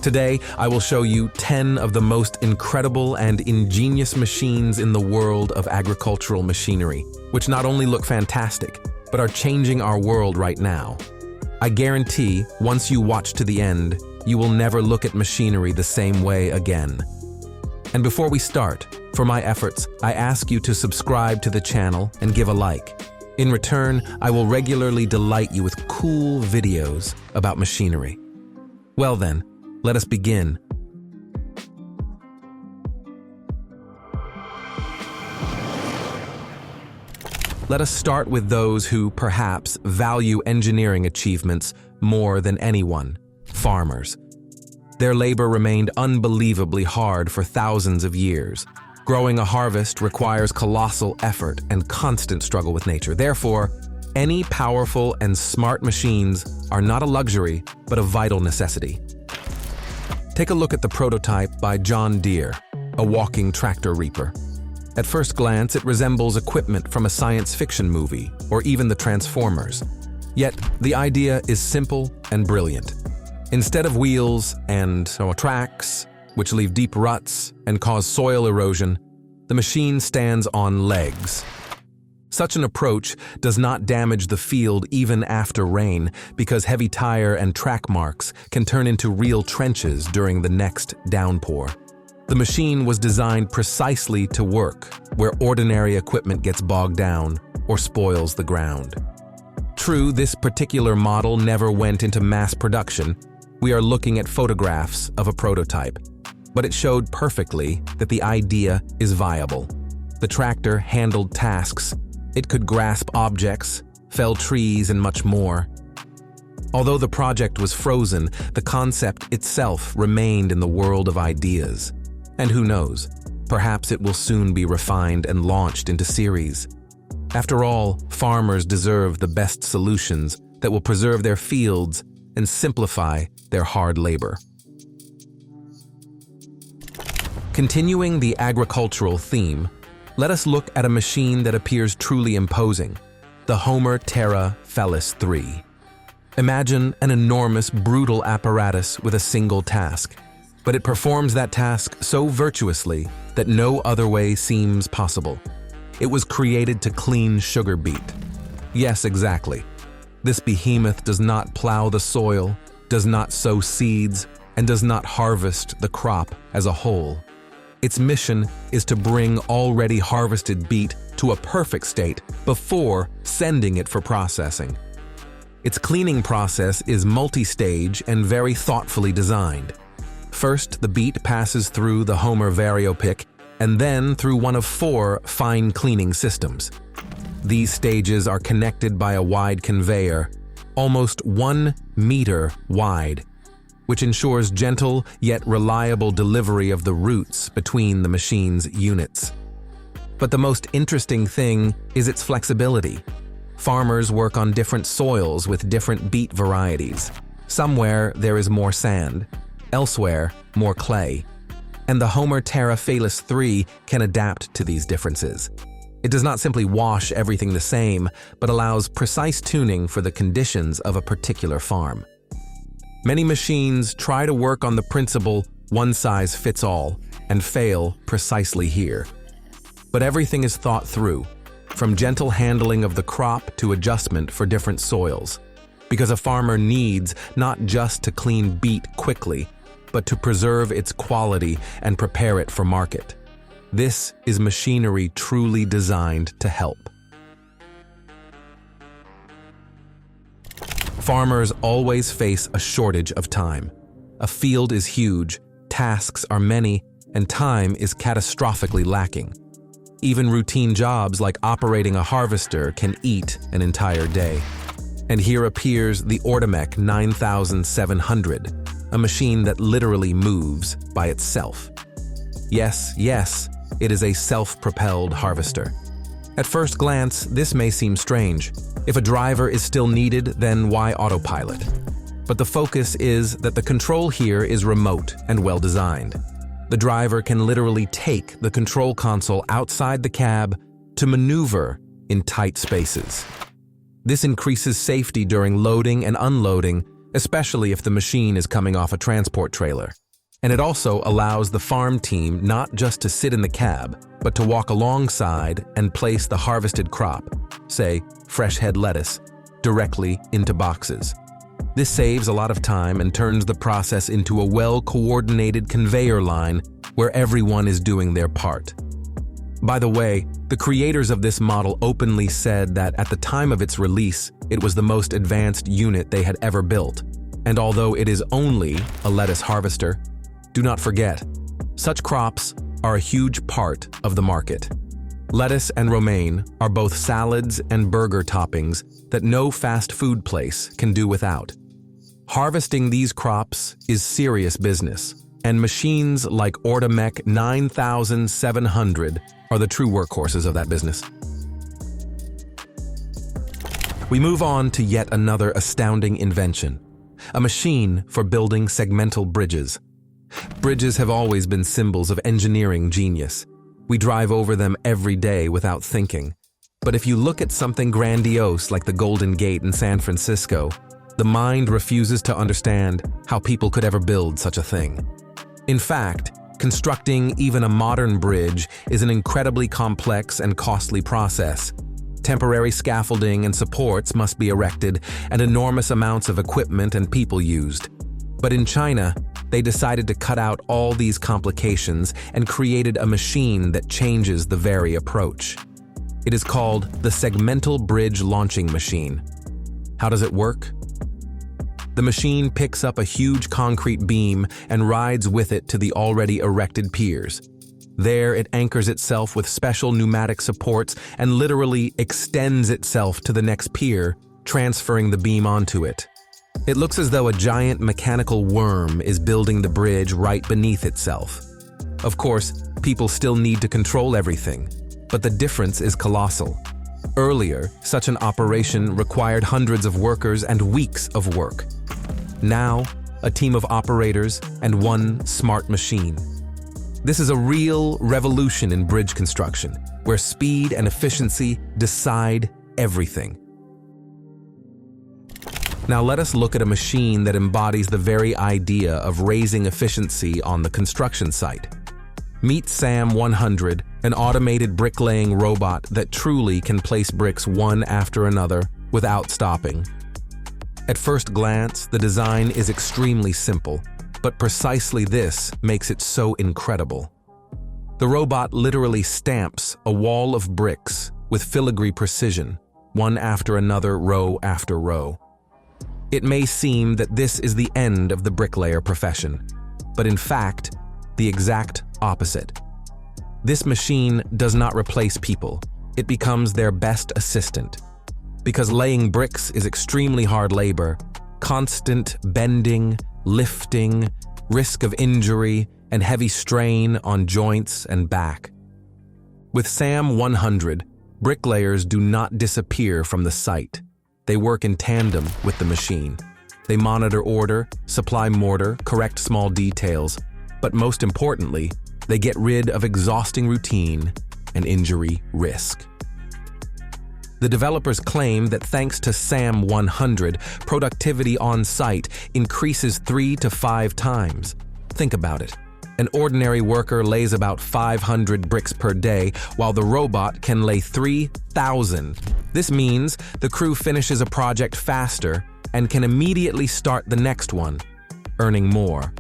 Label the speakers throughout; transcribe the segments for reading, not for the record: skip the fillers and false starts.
Speaker 1: Today, I will show you 10 of the most incredible and ingenious machines in the world of agricultural machinery, which not only look fantastic, but are changing our world right now. I guarantee, once you watch to the end, you will never look at machinery the same way again. And before we start, for my efforts, I ask you to subscribe to the channel and give a like. In return, I will regularly delight you with cool videos about machinery. Well then, let us begin. Let us start with those who, perhaps, value engineering achievements more than anyone: farmers. Their labor remained unbelievably hard for thousands of years. Growing a harvest requires colossal effort and constant struggle with nature. Therefore, any powerful and smart machines are not a luxury, but a vital necessity. Take a look at the prototype by John Deere, a walking tractor reaper. At first glance, it resembles equipment from a science fiction movie, or even the Transformers. Yet, the idea is simple and brilliant. Instead of wheels and tracks, which leave deep ruts and cause soil erosion, the machine stands on legs. Such an approach does not damage the field even after rain, because heavy tire and track marks can turn into real trenches during the next downpour. The machine was designed precisely to work where ordinary equipment gets bogged down or spoils the ground. True, this particular model never went into mass production. We are looking at photographs of a prototype, but it showed perfectly that the idea is viable. The tractor handled tasks. It could grasp objects, fell trees, and much more. Although the project was frozen, the concept itself remained in the world of ideas. And who knows, perhaps it will soon be refined and launched into series. After all, farmers deserve the best solutions that will preserve their fields and simplify their hard labor. Continuing the agricultural theme, let us look at a machine that appears truly imposing: the Terrafalis 3. Imagine an enormous, brutal apparatus with a single task, but it performs that task so virtuously that no other way seems possible. It was created to clean sugar beet. Yes, exactly. This behemoth does not plow the soil, does not sow seeds, and does not harvest the crop as a whole. Its mission is to bring already harvested beet to a perfect state before sending it for processing. Its cleaning process is multi-stage and very thoughtfully designed. First, the beet passes through the Homer Variopick and then through one of 4 fine cleaning systems. These stages are connected by a wide conveyor, almost 1 meter wide, which ensures gentle yet reliable delivery of the roots between the machine's units. But the most interesting thing is its flexibility. Farmers work on different soils with different beet varieties. Somewhere there is more sand, elsewhere more clay, and the Terrafalis 3 can adapt to these differences. It does not simply wash everything the same, but allows precise tuning for the conditions of a particular farm. Many machines try to work on the principle one size fits all and fail precisely here. But everything is thought through, from gentle handling of the crop to adjustment for different soils, because a farmer needs not just to clean beet quickly, but to preserve its quality and prepare it for market. This is machinery truly designed to help. Farmers always face a shortage of time. A field is huge, tasks are many, and time is catastrophically lacking. Even routine jobs like operating a harvester can eat an entire day. And here appears the Ordem 9700, a machine that literally moves by itself. Yes, it is a self-propelled harvester. At first glance, this may seem strange. If a driver is still needed, then why autopilot? But the focus is that the control here is remote and well-designed. The driver can literally take the control console outside the cab to maneuver in tight spaces. This increases safety during loading and unloading, especially if the machine is coming off a transport trailer. And it also allows the farm team not just to sit in the cab, but to walk alongside and place the harvested crop, say fresh head lettuce, directly into boxes. This saves a lot of time and turns the process into a well-coordinated conveyor line where everyone is doing their part. By the way, the creators of this model openly said that at the time of its release, it was the most advanced unit they had ever built. And although it is only a lettuce harvester, do not forget, such crops are a huge part of the market. Lettuce and romaine are both salads and burger toppings that no fast food place can do without. Harvesting these crops is serious business, and machines like Ordem 9700 are the true workhorses of that business. We move on to yet another astounding invention, a machine for building segmental bridges. Bridges have always been symbols of engineering genius. We drive over them every day without thinking. But if you look at something grandiose like the Golden Gate in San Francisco, the mind refuses to understand how people could ever build such a thing. In fact, constructing even a modern bridge is an incredibly complex and costly process. Temporary scaffolding and supports must be erected, and enormous amounts of equipment and people used. But in China, they decided to cut out all these complications and created a machine that changes the very approach. It is called the Segmental Bridge Launching Machine. How does it work? The machine picks up a huge concrete beam and rides with it to the already erected piers. There, it anchors itself with special pneumatic supports and literally extends itself to the next pier, transferring the beam onto it. It looks as though a giant mechanical worm is building the bridge right beneath itself. Of course, people still need to control everything, but the difference is colossal. Earlier, such an operation required hundreds of workers and weeks of work. Now, a team of operators and one smart machine. This is a real revolution in bridge construction, where speed and efficiency decide everything. Now let us look at a machine that embodies the very idea of raising efficiency on the construction site. Meet SAM 100, an automated bricklaying robot that truly can place bricks one after another without stopping. At first glance, the design is extremely simple, but precisely this makes it so incredible. The robot literally stamps a wall of bricks with filigree precision, one after another, row after row. It may seem that this is the end of the bricklayer profession, but in fact, the exact opposite. This machine does not replace people, it becomes their best assistant. Because laying bricks is extremely hard labor, constant bending, lifting, risk of injury, and heavy strain on joints and back. With SAM 100, bricklayers do not disappear from the site. They work in tandem with the machine. They monitor order, supply mortar, correct small details, but most importantly, they get rid of exhausting routine and injury risk. The developers claim that thanks to SAM 100, productivity on site increases 3 to 5 times. Think about it. An ordinary worker lays about 500 bricks per day, while the robot can lay 3,000. This means the crew finishes a project faster and can immediately start the next one, earning more.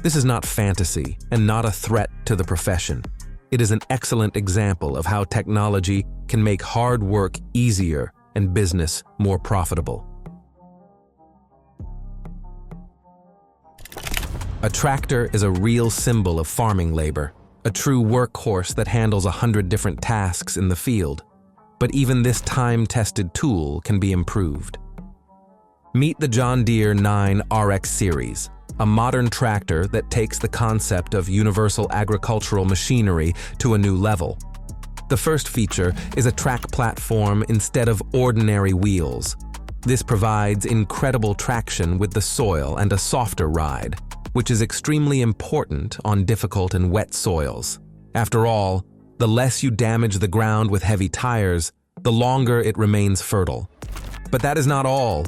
Speaker 1: This is not fantasy and not a threat to the profession. It is an excellent example of how technology can make hard work easier and business more profitable. A tractor is a real symbol of farming labor, a true workhorse that handles 100 different tasks in the field. But even this time-tested tool can be improved. Meet the John Deere 9 RX series, a modern tractor that takes the concept of universal agricultural machinery to a new level. The first feature is a track platform instead of ordinary wheels. This provides incredible traction with the soil and a softer ride, which is extremely important on difficult and wet soils. After all, the less you damage the ground with heavy tires, the longer it remains fertile. But that is not all.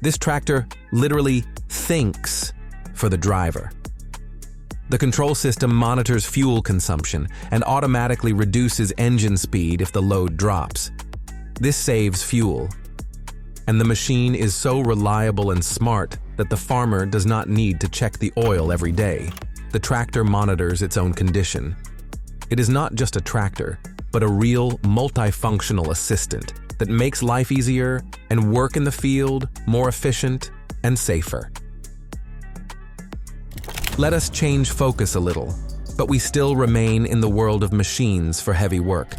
Speaker 1: This tractor literally thinks for the driver. The control system monitors fuel consumption and automatically reduces engine speed if the load drops. This saves fuel. And the machine is so reliable and smart that the farmer does not need to check the oil every day. The tractor monitors its own condition. It is not just a tractor, but a real multifunctional assistant that makes life easier and work in the field more efficient and safer. Let us change focus a little, but we still remain in the world of machines for heavy work.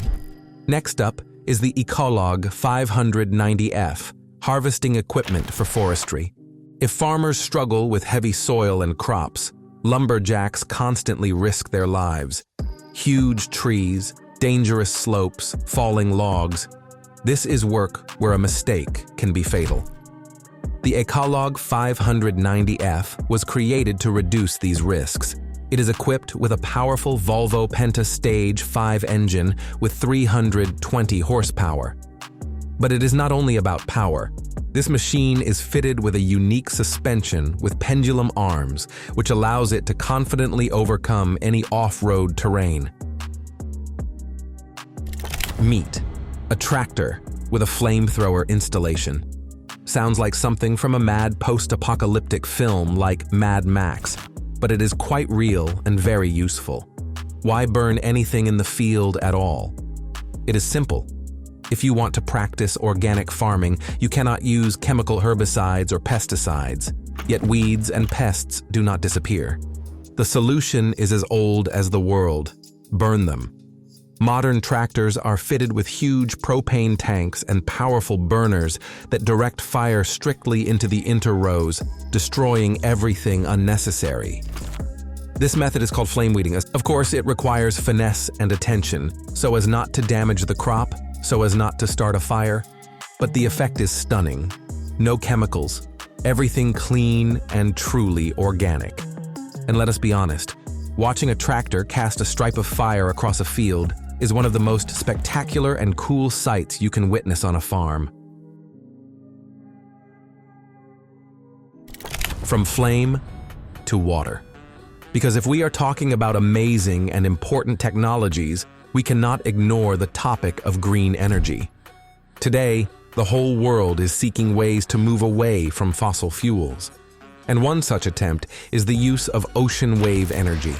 Speaker 1: Next up is the Ecolog 590F, harvesting equipment for forestry. If farmers struggle with heavy soil and crops, lumberjacks constantly risk their lives. Huge trees, dangerous slopes, falling logs. This is work where a mistake can be fatal. The Ecolog 590F was created to reduce these risks. It is equipped with a powerful Volvo Penta Stage 5 engine with 320 horsepower. But it is not only about power. This machine is fitted with a unique suspension with pendulum arms, which allows it to confidently overcome any off-road terrain. Meet a tractor with a flamethrower installation. Sounds like something from a mad post-apocalyptic film like Mad Max, but it is quite real and very useful. Why burn anything in the field at all? It is simple. If you want to practice organic farming, you cannot use chemical herbicides or pesticides, yet weeds and pests do not disappear. The solution is as old as the world: burn them. Modern tractors are fitted with huge propane tanks and powerful burners that direct fire strictly into the interrows, destroying everything unnecessary. This method is called flame weeding. Of course, it requires finesse and attention, so as not to damage the crop, so as not to start a fire. But the effect is stunning. No chemicals, everything clean and truly organic. And let us be honest, watching a tractor cast a stripe of fire across a field is one of the most spectacular and cool sights you can witness on a farm. From flame to water. Because if we are talking about amazing and important technologies, we cannot ignore the topic of green energy. Today, the whole world is seeking ways to move away from fossil fuels. And one such attempt is the use of ocean wave energy.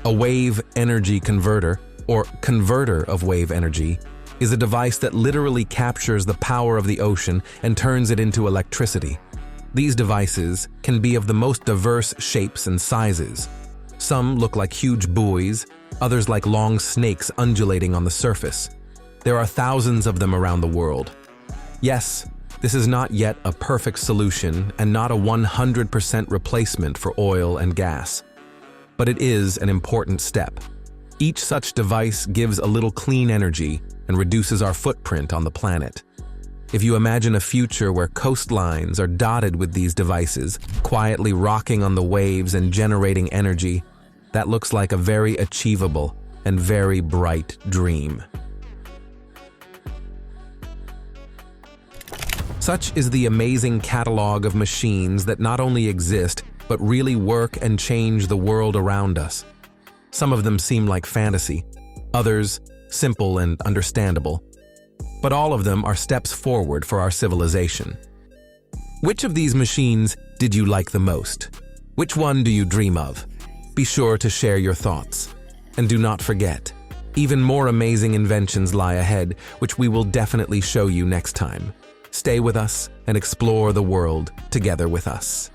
Speaker 1: A wave energy converter, or converter of wave energy, is a device that literally captures the power of the ocean and turns it into electricity. These devices can be of the most diverse shapes and sizes. Some look like huge buoys, others like long snakes undulating on the surface. There are thousands of them around the world. Yes, this is not yet a perfect solution and not a 100% replacement for oil and gas. But it is an important step. Each such device gives a little clean energy and reduces our footprint on the planet. If you imagine a future where coastlines are dotted with these devices, quietly rocking on the waves and generating energy, that looks like a very achievable and very bright dream. Such is the amazing catalog of machines that not only exist, but really work and change the world around us. Some of them seem like fantasy, others simple and understandable. But all of them are steps forward for our civilization. Which of these machines did you like the most? Which one do you dream of? Be sure to share your thoughts. And do not forget, even more amazing inventions lie ahead, which we will definitely show you next time. Stay with us and explore the world together with us.